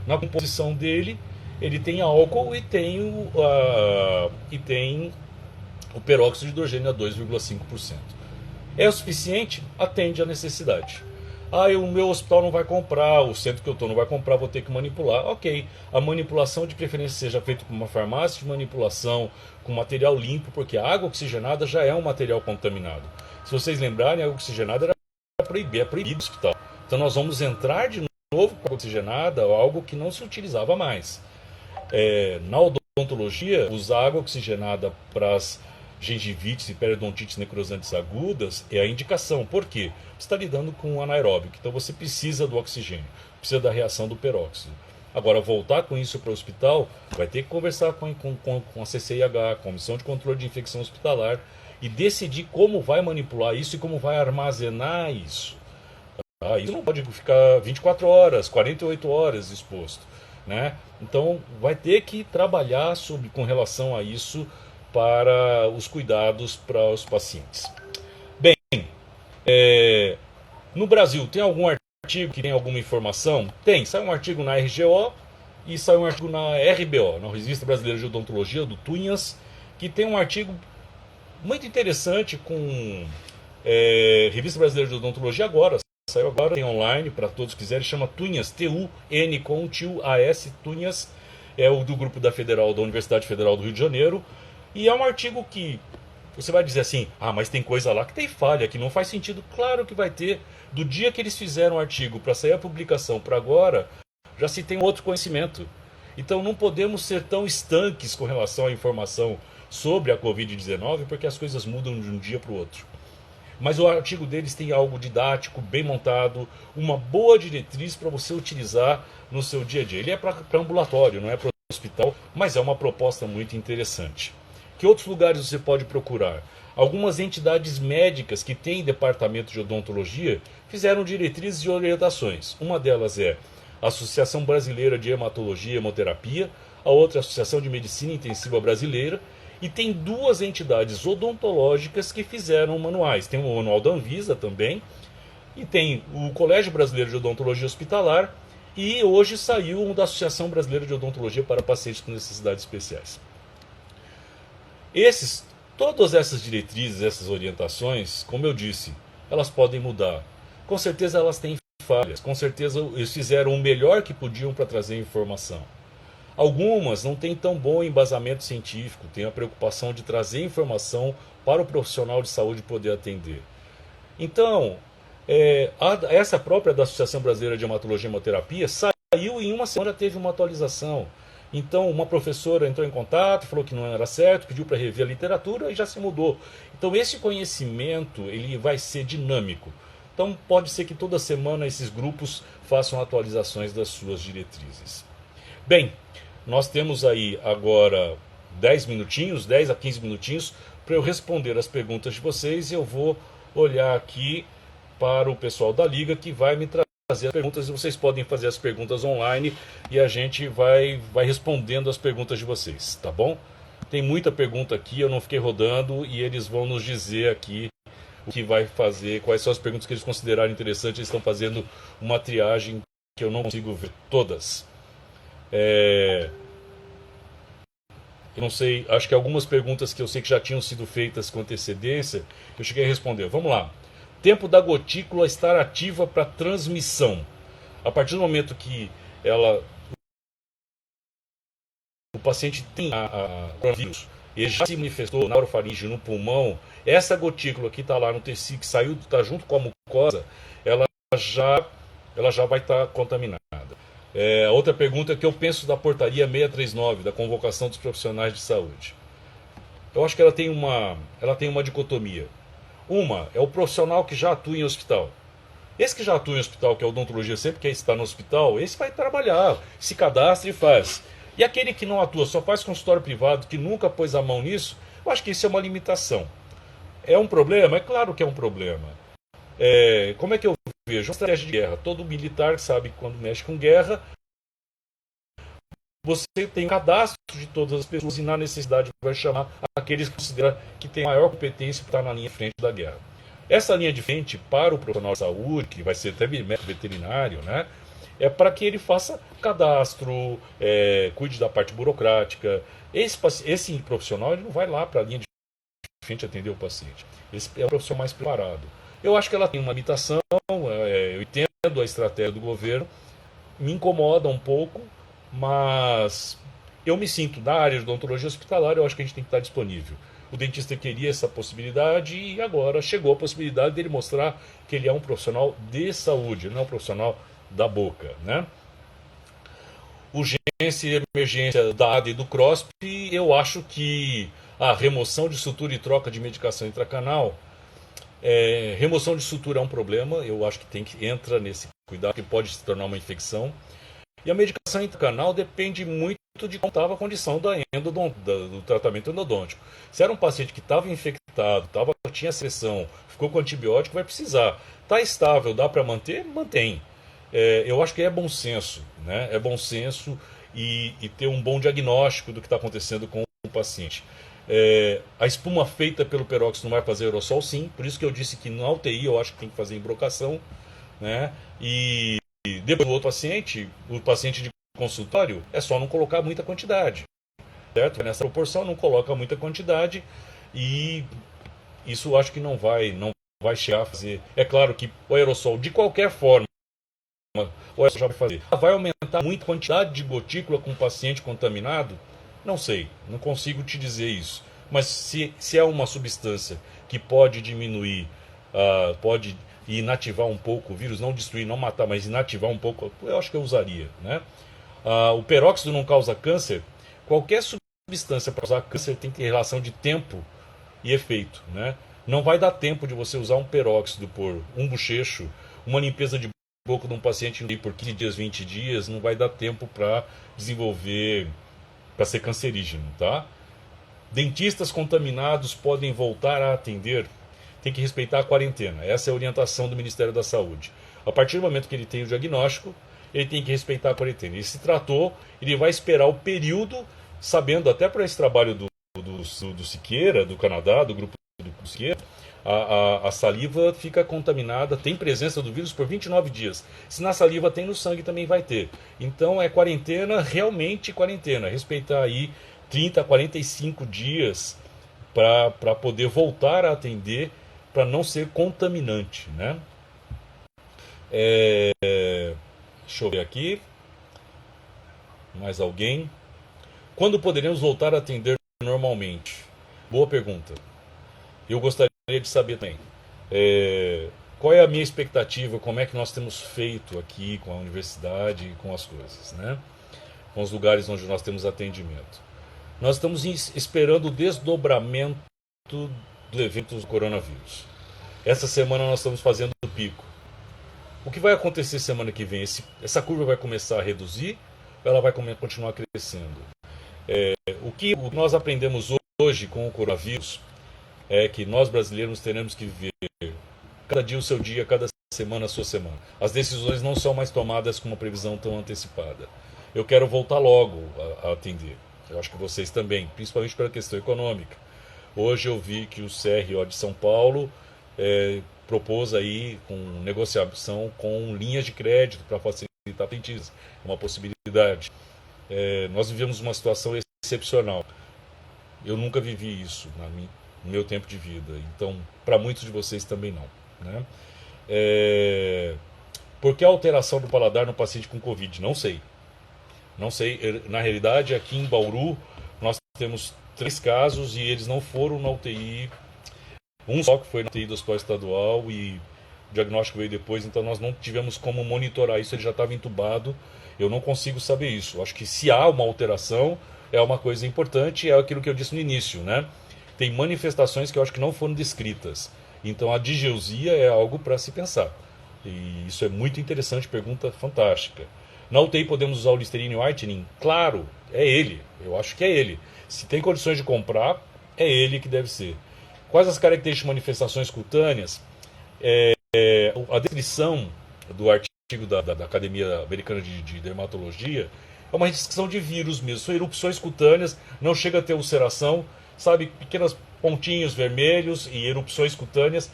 Na composição dele, ele tem álcool e tem o peróxido de hidrogênio a 2,5%. É o suficiente? Atende à necessidade. O meu hospital não vai comprar, o centro que eu estou não vai comprar, vou ter que manipular. Ok, a manipulação de preferência seja feita por uma farmácia de manipulação, com material limpo, porque a água oxigenada já é um material contaminado. Se vocês lembrarem, a água oxigenada é proibido no hospital. Então nós vamos entrar de novo com a água oxigenada, algo que não se utilizava mais. Na odontologia, usar água oxigenada para as gengivites e periodontites necrosantes agudas é a indicação. Por quê? Você está lidando com anaeróbico, então você precisa do oxigênio, precisa da reação do peróxido. Agora, voltar com isso para o hospital, vai ter que conversar com a CCIH, Comissão de Controle de Infecção Hospitalar, e decidir como vai manipular isso e como vai armazenar isso. Tá? Isso não pode ficar 24 horas, 48 horas exposto, né? Então, vai ter que trabalhar com relação a isso para os cuidados para os pacientes. Bem, no Brasil, tem algum artigo que tem alguma informação? Tem, sai um artigo na RGO e sai um artigo na RBO, na Revista Brasileira de Odontologia, do Tunhas, que tem um artigo muito interessante com Revista Brasileira de Odontologia agora, saiu agora, tem online para todos que quiserem, chama Tunhas, T-U-N com T-U-A-S, Tunhas, é o do grupo da Universidade Federal do Rio de Janeiro, e é um artigo que você vai dizer assim, mas tem coisa lá que tem falha, que não faz sentido. Claro que vai ter. Do dia que eles fizeram o artigo para sair a publicação para agora, já se tem outro conhecimento. Então não podemos ser tão estanques com relação à informação sobre a Covid-19, porque as coisas mudam de um dia para o outro. Mas o artigo deles tem algo didático, bem montado, uma boa diretriz para você utilizar no seu dia a dia. Ele é para ambulatório, não é para hospital, mas é uma proposta muito interessante. Que outros lugares você pode procurar? Algumas entidades médicas que têm departamento de odontologia fizeram diretrizes e orientações. Uma delas é a Associação Brasileira de Hematologia e Hemoterapia, a outra é a Associação de Medicina Intensiva Brasileira, e tem duas entidades odontológicas que fizeram manuais. Tem o Manual da Anvisa também, e tem o Colégio Brasileiro de Odontologia Hospitalar, e hoje saiu um da Associação Brasileira de Odontologia para Pacientes com Necessidades Especiais. Todas essas diretrizes, essas orientações, como eu disse, elas podem mudar. Com certeza elas têm falhas, com certeza eles fizeram o melhor que podiam para trazer informação. Algumas não têm tão bom embasamento científico, têm a preocupação de trazer informação para o profissional de saúde poder atender. Então, essa própria da Associação Brasileira de Hematologia e Hemoterapia saiu e em uma semana teve uma atualização. Então, uma professora entrou em contato, falou que não era certo, pediu para rever a literatura e já se mudou. Então, esse conhecimento ele vai ser dinâmico. Então, pode ser que toda semana esses grupos façam atualizações das suas diretrizes. Bem, nós temos aí agora 10 minutinhos, 10 a 15 minutinhos, para eu responder as perguntas de vocês e eu vou olhar aqui para o pessoal da Liga que vai me trazer as perguntas e vocês podem fazer as perguntas online e a gente vai respondendo as perguntas de vocês, tá bom? Tem muita pergunta aqui, eu não fiquei rodando e eles vão nos dizer aqui o que vai fazer, quais são as perguntas que eles considerarem interessantes. Eles estão fazendo uma triagem que eu não consigo ver todas. Eu não sei, acho que algumas perguntas que eu sei que já tinham sido feitas com antecedência, eu cheguei a responder. Vamos lá. Tempo da gotícula estar ativa para transmissão. A partir do momento que o paciente tem o coronavírus, ele já se manifestou na orofaringe, no pulmão, essa gotícula que está lá no tecido, que saiu, está junto com a mucosa, ela já vai estar contaminada. A outra pergunta é que eu penso da portaria 639, da convocação dos profissionais de saúde. Eu acho que ela tem uma dicotomia. Uma é o profissional que já atua em hospital. Esse que já atua em hospital, que é odontologia, sempre que está no hospital, esse vai trabalhar, se cadastra e faz. E aquele que não atua, só faz consultório privado, que nunca pôs a mão nisso, eu acho que isso é uma limitação. É um problema? É claro que é um problema. Como é que eu vejo? Uma estratégia de guerra. Todo militar sabe que quando mexe com guerra, você tem um cadastro de todas as pessoas e na necessidade vai chamar aqueles que considera que tem maior competência para estar na linha de frente da guerra. Essa linha de frente para o profissional de saúde, que vai ser até médico veterinário, né? É para que ele faça cadastro, cuide da parte burocrática. Esse profissional ele não vai lá para a linha de frente atender o paciente. Esse é o profissional mais preparado. Eu acho que ela tem uma limitação, eu entendo a estratégia do governo, me incomoda um pouco, mas eu me sinto na área de odontologia hospitalar, eu acho que a gente tem que estar disponível. O dentista queria essa possibilidade e agora chegou a possibilidade dele mostrar que ele é um profissional de saúde, não é um profissional da boca, né? Urgência e emergência da ADA e do CROSP, eu acho que a remoção de sutura e troca de medicação intracanal, remoção de sutura é um problema, eu acho que entra nesse cuidado, que pode se tornar uma infecção. E a medicação intracanal depende muito de como estava a condição do tratamento endodôntico. Se era um paciente que estava infectado, tinha secreção, ficou com antibiótico, vai precisar. Está estável, dá para manter? Mantém. Eu acho que é bom senso, né? É bom senso e ter um bom diagnóstico do que está acontecendo com o paciente. A espuma feita pelo peróxido não vai fazer aerossol, sim. Por isso que eu disse que na UTI eu acho que tem que fazer embrocação, né? E depois do outro paciente, o paciente de consultório, é só não colocar muita quantidade, certo? Nessa proporção não coloca muita quantidade e isso eu acho que não vai chegar a fazer. É claro que o aerossol, de qualquer forma, o aerossol já vai fazer. Vai aumentar muito a quantidade de gotícula com o paciente contaminado? Não sei, não consigo te dizer isso. Mas se é uma substância que pode diminuir, pode inativar um pouco o vírus, não destruir, não matar, mas inativar um pouco, eu acho que eu usaria, né? O peróxido não causa câncer. Qualquer substância para causar câncer tem que ter relação de tempo e efeito, né? Não vai dar tempo de você usar um peróxido por um bochecho, uma limpeza de boca de um paciente por 15 dias, 20 dias, não vai dar tempo para desenvolver, para ser cancerígeno, tá? Dentistas contaminados podem voltar a atender. Tem que respeitar a quarentena. Essa é a orientação do Ministério da Saúde. A partir do momento que ele tem o diagnóstico, ele tem que respeitar a quarentena. Ele se tratou, ele vai esperar o período, sabendo até para esse trabalho do Siqueira, do Canadá, do grupo do Siqueira, a saliva fica contaminada, tem presença do vírus por 29 dias. Se na saliva tem, no sangue também vai ter. Então é quarentena, realmente quarentena. Respeitar aí 30 a 45 dias para poder voltar a atender, para não ser contaminante, né? Deixa eu ver aqui. Mais alguém? Quando poderemos voltar a atender normalmente? Boa pergunta. Eu gostaria de saber também. Qual é a minha expectativa? Como é que nós temos feito aqui com a universidade e com as coisas, né? Com os lugares onde nós temos atendimento. Nós estamos esperando o desdobramento dos eventos do coronavírus. Essa semana nós estamos fazendo o pico. O que vai acontecer semana que vem? Essa curva vai começar a reduzir ou ela vai continuar crescendo? O que nós aprendemos hoje com o coronavírus é que nós brasileiros teremos que viver cada dia o seu dia, cada semana a sua semana. As decisões não são mais tomadas com uma previsão tão antecipada. Eu quero voltar logo a atender. Eu acho que vocês também, principalmente pela questão econômica. Hoje eu vi que o CRO de São Paulo propôs aí com negociação com linhas de crédito para facilitar a aprendiz. É uma possibilidade. Nós vivemos uma situação excepcional. Eu nunca vivi isso no meu tempo de vida. Então, para muitos de vocês também não. Né? Por que a alteração do paladar no paciente com Covid? Não sei. Não sei. Na realidade, aqui em Bauru, nós temos 3 casos e eles não foram na UTI. Um só que foi na UTI do Hospital Estadual e o diagnóstico veio depois, então nós não tivemos como monitorar isso, ele já estava entubado. Eu não consigo saber isso. Acho que se há uma alteração, é uma coisa importante, é aquilo que eu disse no início, né? Tem manifestações que eu acho que não foram descritas. Então a digeusia é algo para se pensar. E isso é muito interessante, pergunta fantástica. Na UTI podemos usar o Listerine Whitening? Claro, é ele. Eu acho que é ele. Se tem condições de comprar, é ele que deve ser. Quais as características de manifestações cutâneas? A descrição do artigo da Academia Americana de Dermatologia é uma descrição de vírus mesmo. São erupções cutâneas, não chega a ter ulceração, sabe? Pequenos pontinhos vermelhos e erupções cutâneas,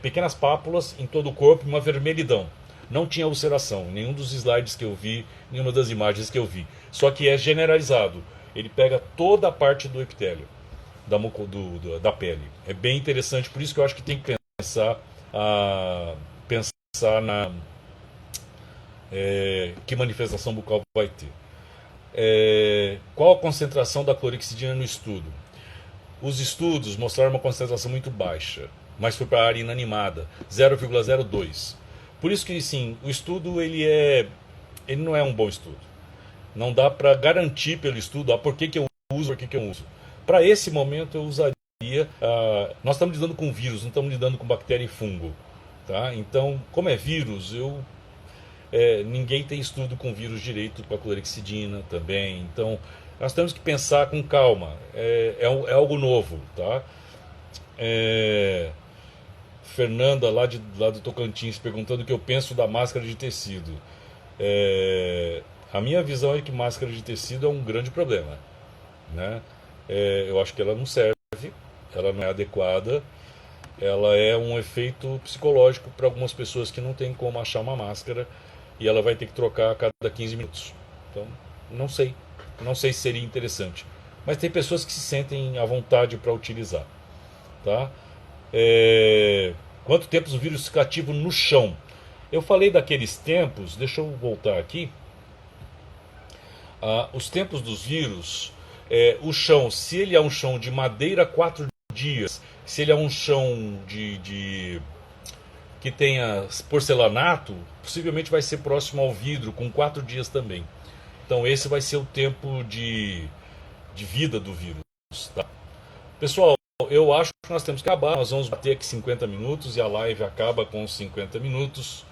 pequenas pápulas em todo o corpo e uma vermelhidão. Não tinha ulceração, nenhum dos slides que eu vi, nenhuma das imagens que eu vi. Só que é generalizado. Ele pega toda a parte do epitélio da pele. É bem interessante, por isso que eu acho que tem que pensar na que manifestação bucal vai ter. Qual a concentração da clorexidina no estudo? Os estudos mostraram uma concentração muito baixa, mas foi para a área inanimada, 0,02. Por isso que, sim, o estudo ele não é um bom estudo. Não dá para garantir pelo estudo por que eu uso, por que eu uso. Para esse momento eu usaria... nós estamos lidando com vírus, não estamos lidando com bactéria e fungo. Tá? Então, como é vírus, ninguém tem estudo com vírus direito com a clorexidina também. Então, nós temos que pensar com calma. É algo novo. Tá? Fernanda, lá do Tocantins, perguntando o que eu penso da máscara de tecido. A minha visão é que máscara de tecido é um grande problema. Né? Eu acho que ela não serve, ela não é adequada, ela é um efeito psicológico para algumas pessoas que não tem como achar uma máscara e ela vai ter que trocar a cada 15 minutos. Então, não sei se seria interessante. Mas tem pessoas que se sentem à vontade para utilizar. Tá? Quanto tempo o vírus fica ativo no chão? Eu falei daqueles tempos, deixa eu voltar aqui. Os tempos dos vírus, o chão, se ele é um chão de madeira, 4 dias. Se ele é um chão que tenha porcelanato, possivelmente vai ser próximo ao vidro, com 4 dias também. Então esse vai ser o tempo de vida do vírus. Tá? Pessoal, eu acho que nós temos que acabar. Nós vamos bater aqui 50 minutos e a live acaba com os 50 minutos.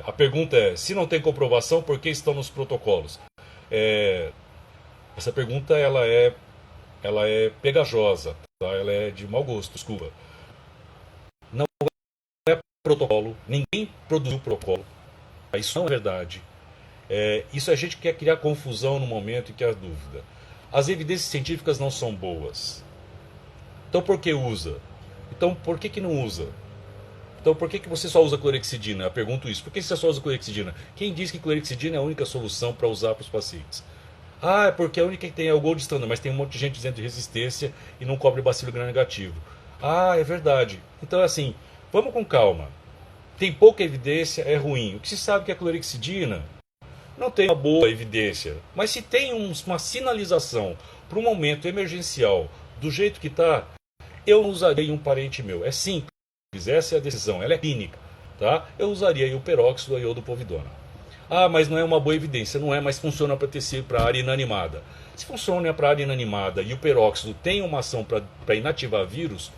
A pergunta é, se não tem comprovação, por que estão nos protocolos? Essa pergunta ela é pegajosa, tá? Ela é de mau gosto, desculpa. Não é protocolo, ninguém produziu protocolo. Isso não é verdade. Isso a gente quer criar confusão no momento em que há dúvida. As evidências científicas não são boas. Então por que usa? Então por que não usa? Então por que você só usa clorexidina? Eu pergunto isso. Por que você só usa clorexidina? Quem diz que clorexidina é a única solução para usar para os pacientes? É porque a única que tem é o gold standard, mas tem um monte de gente dizendo de resistência e não cobre bacilo gram negativo. É verdade. Então assim, vamos com calma. Tem pouca evidência, é ruim. O que se sabe que a clorexidina não tem uma boa evidência. Mas se tem uma sinalização para um momento emergencial do jeito que está, eu não usaria um parente meu. É simples, essa é a decisão, ela é clínica. Tá? Eu usaria o peróxido, a iodopovidona. Ah, mas não é uma boa evidência, não é, mas funciona para área inanimada. Se funciona para área inanimada e o peróxido tem uma ação para inativar vírus,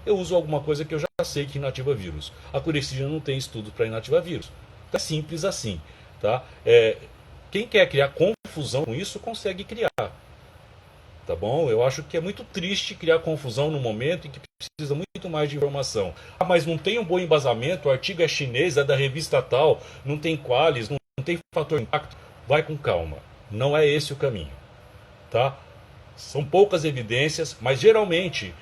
eu uso alguma coisa que eu já sei que inativa vírus. A clorexidina não tem estudo para inativar vírus. É simples assim. Tá? Quem quer criar confusão com isso, consegue criar. Tá bom? Eu acho que é muito triste criar confusão no momento em que precisa muito mais de informação. Ah, mas não tem um bom embasamento, o artigo é chinês, é da revista tal, não tem qualis, não tem fator de impacto. Vai com calma. Não é esse o caminho. Tá? São poucas evidências, mas geralmente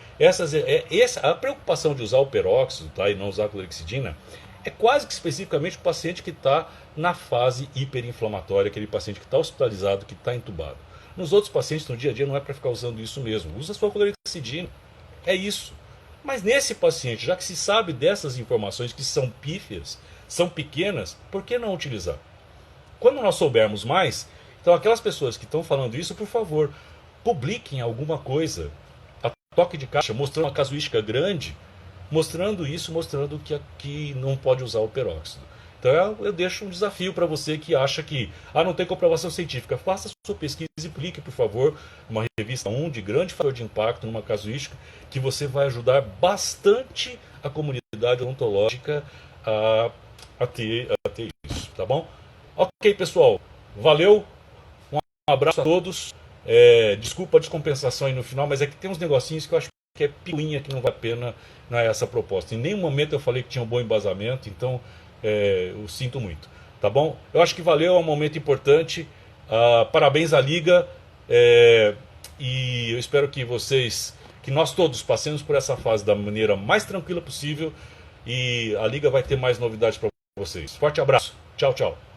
a preocupação de usar o peróxido, tá, e não usar a clorexidina é quase que especificamente o paciente que está na fase hiperinflamatória, aquele paciente que está hospitalizado, que está entubado. Nos outros pacientes, no dia a dia, não é para ficar usando isso mesmo. Usa sua clorexidina. É isso. Mas nesse paciente, já que se sabe dessas informações que são pífias, são pequenas, por que não utilizar? Quando nós soubermos mais, então aquelas pessoas que estão falando isso, por favor, publiquem alguma coisa, a toque de caixa, mostrando uma casuística grande, mostrando isso, mostrando que não pode usar o peróxido. Então eu deixo um desafio para você que acha que não tem comprovação científica. Faça sua pesquisa e publique, por favor, uma revista 1 de grande fator de impacto, numa casuística, que você vai ajudar bastante a comunidade odontológica a ter isso, tá bom? Ok, pessoal, valeu, um abraço a todos. Desculpa a descompensação aí no final, mas é que tem uns negocinhos que eu acho que é pilinha, que não vale a pena, não é essa a proposta. Em nenhum momento eu falei que tinha um bom embasamento, então eu sinto muito, tá bom? Eu acho que valeu, é um momento importante. Parabéns à Liga, e eu espero que nós todos passemos por essa fase da maneira mais tranquila possível, e a Liga vai ter mais novidades para vocês. Forte abraço, tchau, tchau.